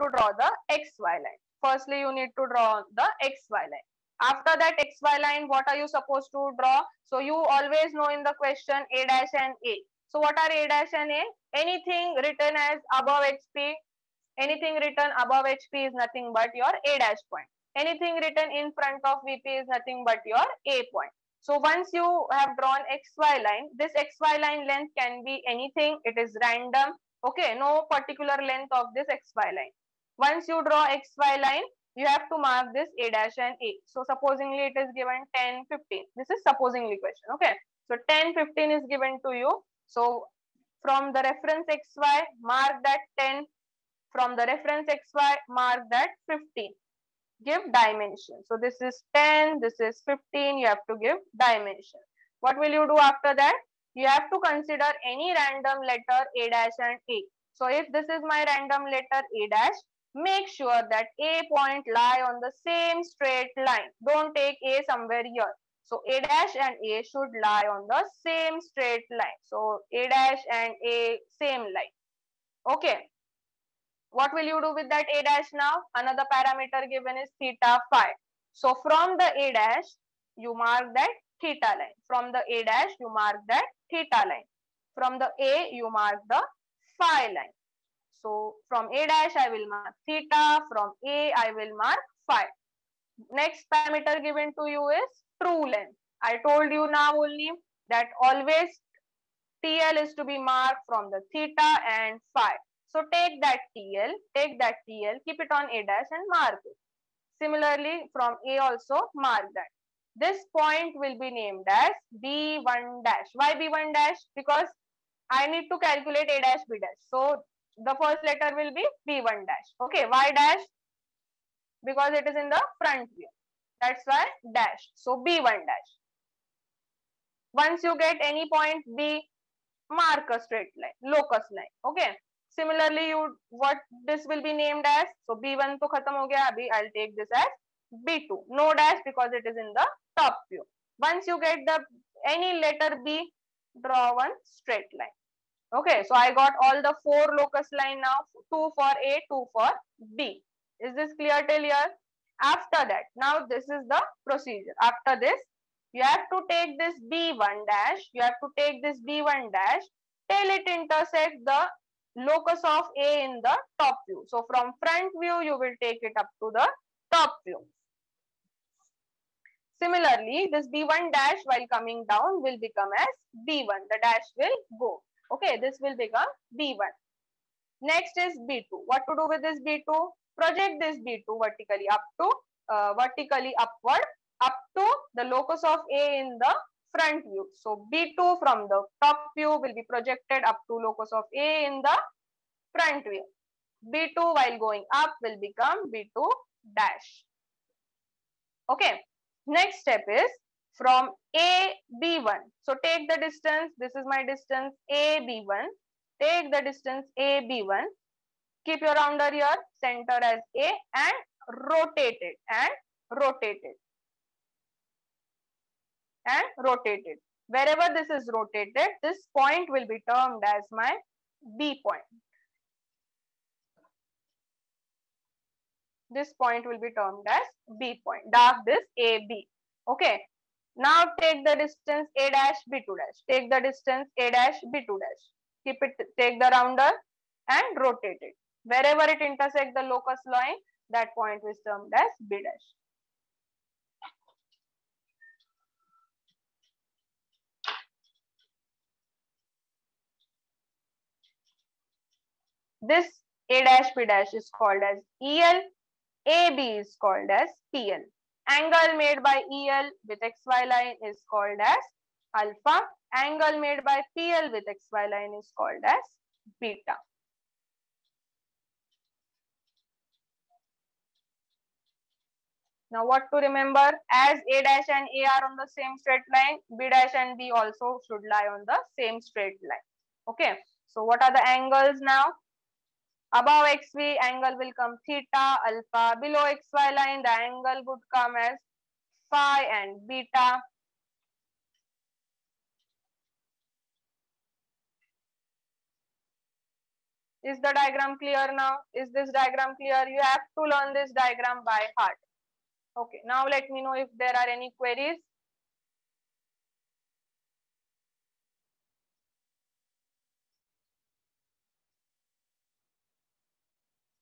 to draw the XY line. Firstly, you need to draw the XY line. After that XY line, what are you supposed to draw? So you always know in the question A dash and A. So what are A dash and A? Anything written as above HP, anything written above HP is nothing but your A dash point. Anything written in front of VP is nothing but your A point. So once you have drawn XY line, this XY line length can be anything. It is random. Okay, no particular length of this XY line. Once you draw XY line, you have to mark this A dash and A. So supposingly it is given 10, 15. This is supposingly question. Okay. So 10, 15 is given to you. So from the reference XY, mark that 10. From the reference XY, mark that 15. Give dimension. So this is 10, this is 15. You have to give dimension. What will you do after that? You have to consider any random letter A dash and A. So if this is my random letter A dash, make sure that A point lie on the same straight line. Don't take A somewhere here. So A dash and A should lie on the same straight line. So A dash and A same line. Okay. What will you do with that A dash now? Another parameter given is theta phi. So from the A dash, you mark that theta line. From the A dash, you mark that theta line. From the A, you mark the phi line. So from A dash, I will mark theta. From A, I will mark phi. Next parameter given to you is true length. I told you now only that always TL is to be marked from the theta and phi. So take that TL, keep it on A dash and mark it. Similarly, from A also mark that. This point will be named as B1 dash. Why B1 dash? Because I need to calculate A dash B dash. So the first letter will be B1 dash. Okay, why dash? Because it is in the front view. That's why dash. So B1 dash. Once you get any point B, mark a straight line, locus line. Okay. Similarly, what this will be named as? So B1 to khatam ho gaya. Abhi I'll take this as B2. No dash because it is in the top view. Once you get the any letter B, draw one straight line. Okay. So I got all the 4 locus line now. 2 for A, 2 for B. Is this clear till here? After that, now this is the procedure. After this, you have to take this B1 dash. You have to take this B1 dash till it intersects the locus of A in the top view. So from front view, you will take it up to the top view. Similarly, this B1 dash while coming down will become as B1. The dash will go. Okay, this will become B1. Next is B2. What to do with this B2? Project this B2 vertically upward up to the locus of A in the front view. So B2 from the top view will be projected up to locus of A in the front view. B2 while going up will become B2 dash. Okay. Next step is from A, B1. So take the distance. This is my distance A, B1. Take the distance A, B1. Keep your rounder here, center as A and rotate it and rotate it and rotate it. Wherever this is rotated, this point will be termed as my B point. This point will be termed as B point. Dark this AB. Okay. Now take the distance A dash, B2 dash. Take the distance A dash, B2 dash. Keep it, take the rounder and rotate it. Wherever it intersects the locus line, that point is termed as B dash. This A dash, B dash is called as EL. AB is called as PL. Angle made by EL with XY line is called as alpha. Angle made by PL with XY line is called as beta. Now what to remember? As A dash and A are on the same straight line, B dash and B also should lie on the same straight line. Okay. So what are the angles now? Above XV, angle will come theta, alpha. Below XY line, the angle would come as phi and beta. Is the diagram clear now? Is this diagram clear? You have to learn this diagram by heart. Okay, now let me know if there are any queries.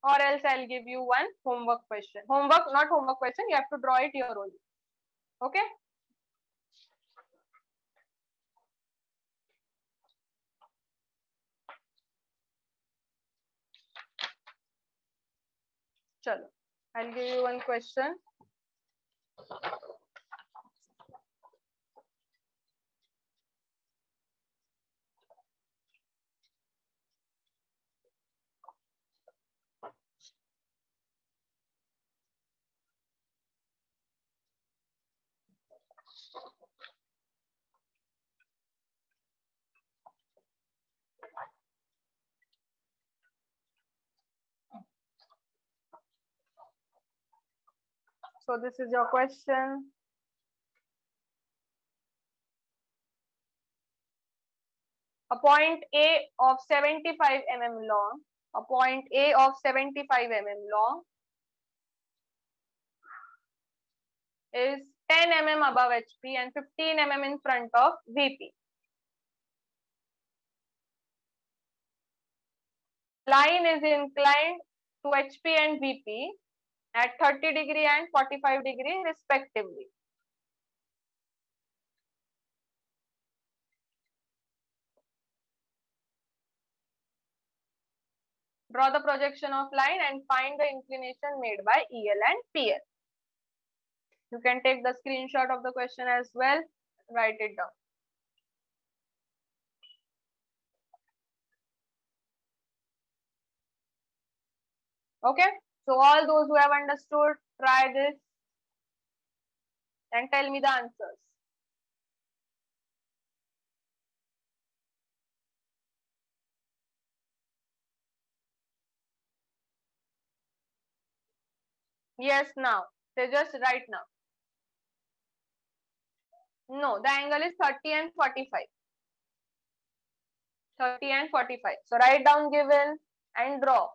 Or else I'll give you one homework question. Homework, not homework question, you have to draw it your own. Okay? Chalo, I'll give you one question. So this is your question. A point A of 75 mm long, a point A of 75 mm long is 10 mm above HP and 15 mm in front of VP. Line is inclined to HP and VP at 30 degree and 45 degree respectively. Draw the projection of line and find the inclination made by EL and PL. You can take the screenshot of the question as well, write it down. Okay, so all those who have understood, try this and tell me the answers. Yes, now. They just right now. No, the angle is 30 and 45. 30 and 45. So write down given and draw.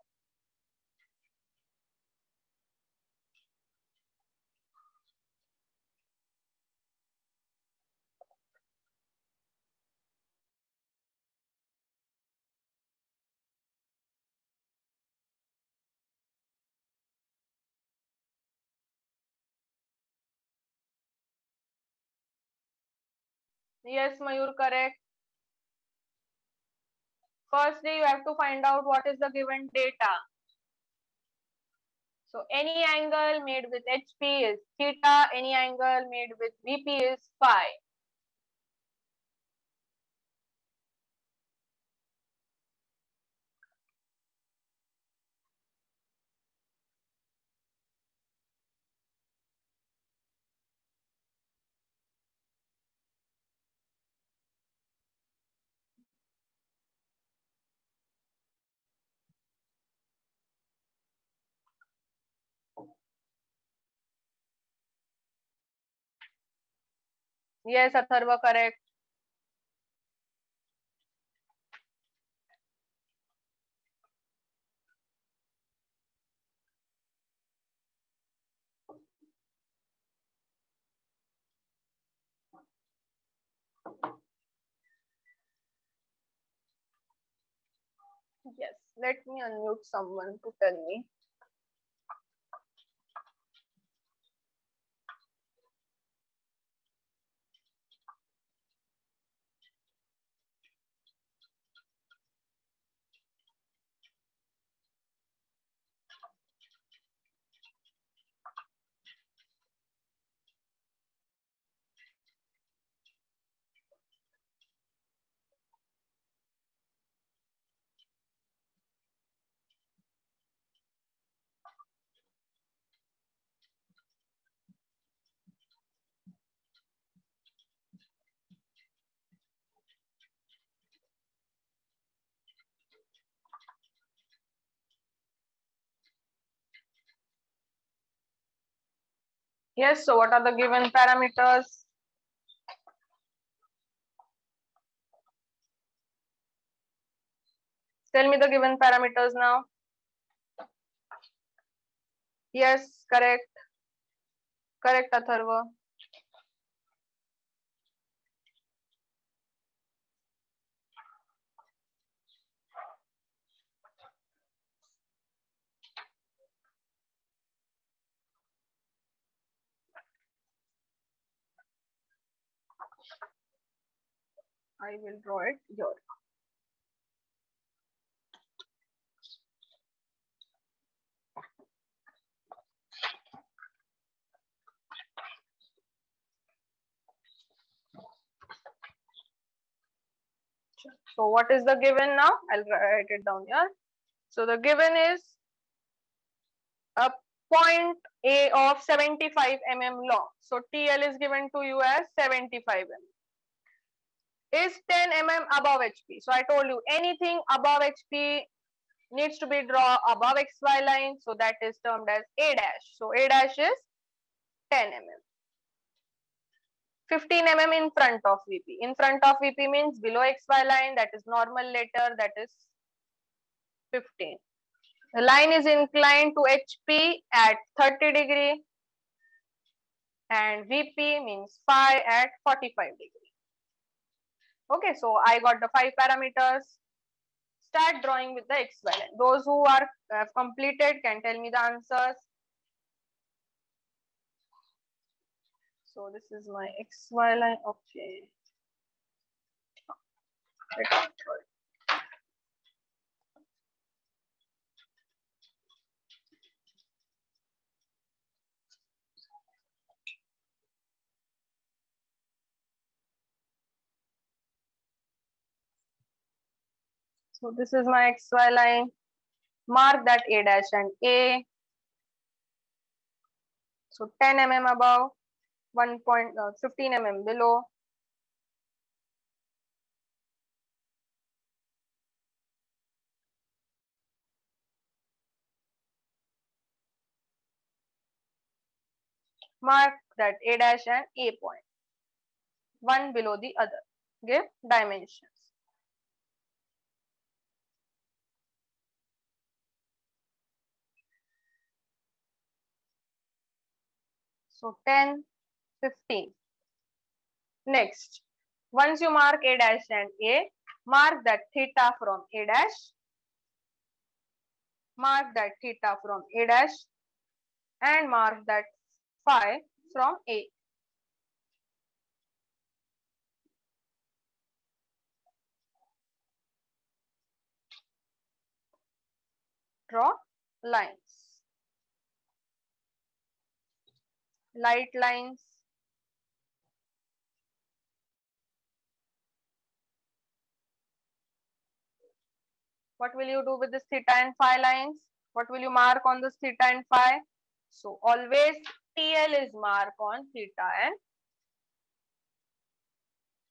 Yes, Mayur, correct. Firstly, you have to find out what is the given data. So any angle made with HP is theta, any angle made with VP is phi. Yes, Atharva, correct. Yes, let me unmute someone to tell me. Yes, so what are the given parameters? Tell me the given parameters now. Yes, correct. Correct, Atharva. I will draw it here. So what is the given now? I'll write it down here. So the given is a point A of 75 mm long. So TL is given to you as 75 mm. Is 10 mm above HP. So I told you anything above HP needs to be drawn above XY line. So that is termed as A dash. So A dash is 10 mm. 15 mm in front of VP. In front of VP means below XY line, that is normal letter, that is 15. The line is inclined to HP at 30 degree and VP means phi at 45 degree. Okay, so I got the 5 parameters. Start drawing with the XY line. Those who are completed can tell me the answers. So this is my XY line. Okay. So this is my XY line. Mark that A dash and A. So 10 mm above, 15 mm below. Mark that A dash and A point, one below the other. Give dimensions. So 10, 15. Next, once you mark A dash and A, mark that theta from A dash. Mark that theta from A dash and mark that phi from A. Draw lines. Light lines. What will you do with this theta and phi lines? What will you mark on this theta and phi? So always TL is marked on theta and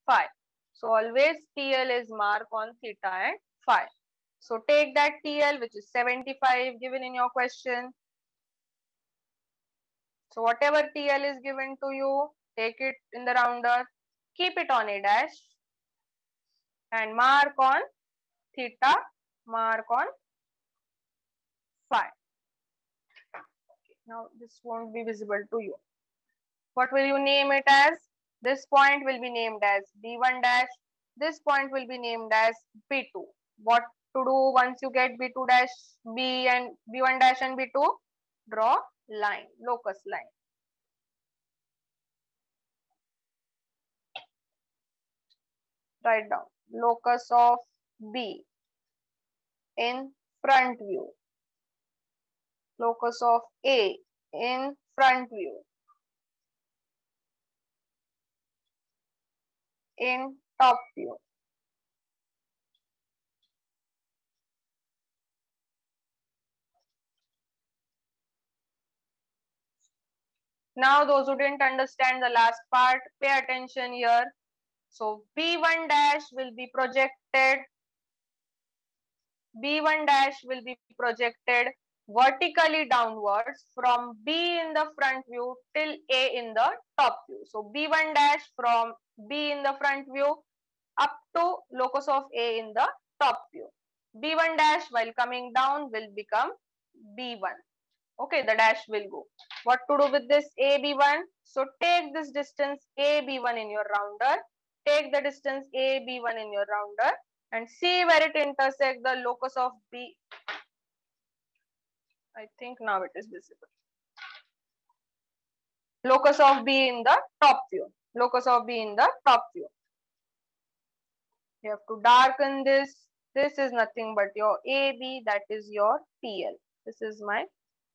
phi. So always TL is marked on theta and phi. So take that TL, which is 75 given in your question. So whatever TL is given to you, take it in the rounder, keep it on A dash and mark on theta, mark on phi. Now this won't be visible to you. What will you name it as? This point will be named as B1 dash. This point will be named as B2. What to do once you get B2 dash, B and B1 dash and B2? Draw line, locus line. Write down locus of B in front view. Locus of A in front view. In top view. Now those who didn't understand the last part, pay attention here. So B1 dash will be projected. B1 dash will be projected vertically downwards from B in the front view till A in the top view. So B1 dash from B in the front view up to locus of A in the top view. B1 dash while coming down will become B1. Okay, the dash will go. What to do with this AB1? So take this distance AB1 in your rounder. Take the distance AB1 in your rounder and see where it intersects the locus of B. I think now it is visible. Locus of B in the top view. Locus of B in the top view. You have to darken this. This is nothing but your AB, that is your TL. This is my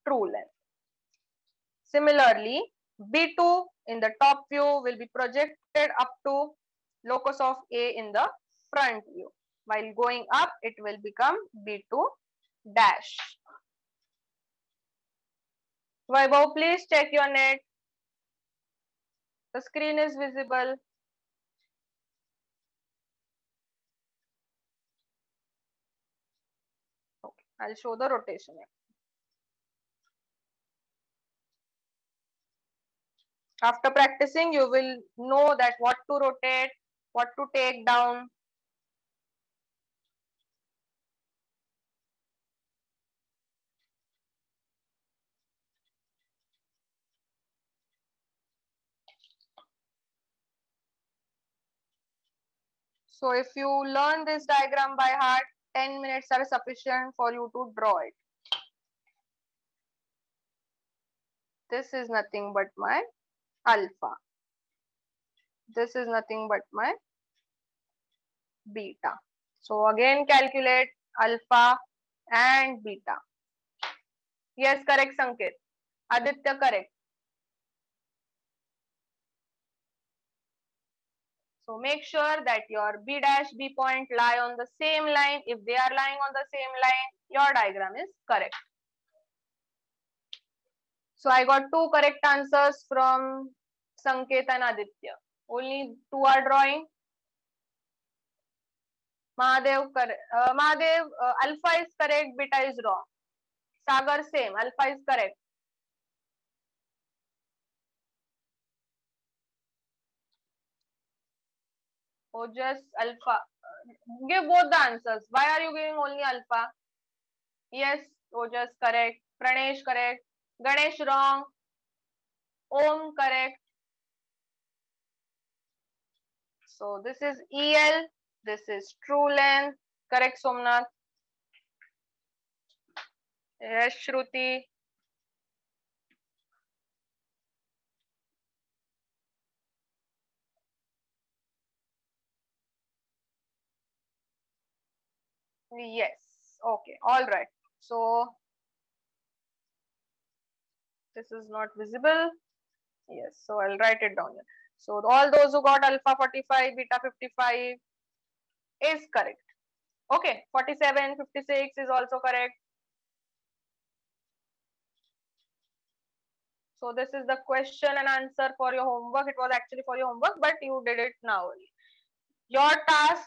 true length. Similarly, B2 in the top view will be projected up to locus of A in the front view. While going up, it will become B2 dash. Vaibhav, please check your net. The screen is visible. Okay, I'll show the rotation. After practicing, you will know that what to rotate, what to take down. So if you learn this diagram by heart, 10 minutes are sufficient for you to draw it. This is nothing but my alpha. This is nothing but my beta. So again calculate alpha and beta. Yes, correct Sanket. Aditya, correct. So make sure that your B dash B point lie on the same line. If they are lying on the same line, your diagram is correct. So I got two correct answers from Sanket and Aditya. Only two are drawing. Mahadev, Mahadev, alpha is correct, beta is wrong. Sagar, same, alpha is correct. Or just alpha. Give both the answers. Why are you giving only alpha? Yes, Ojas correct. Pranesh correct. Ganesh wrong. Om correct. So this is EL. This is true length. Correct, Somnath. Yes, Shruti. Yes. Okay. All right. So this is not visible. Yes. So I'll write it down here. So all those who got alpha 45, beta 55 is correct. Okay. 47, 56 is also correct. So this is the question and answer for your homework. It was actually for your homework, but you did it now. Your task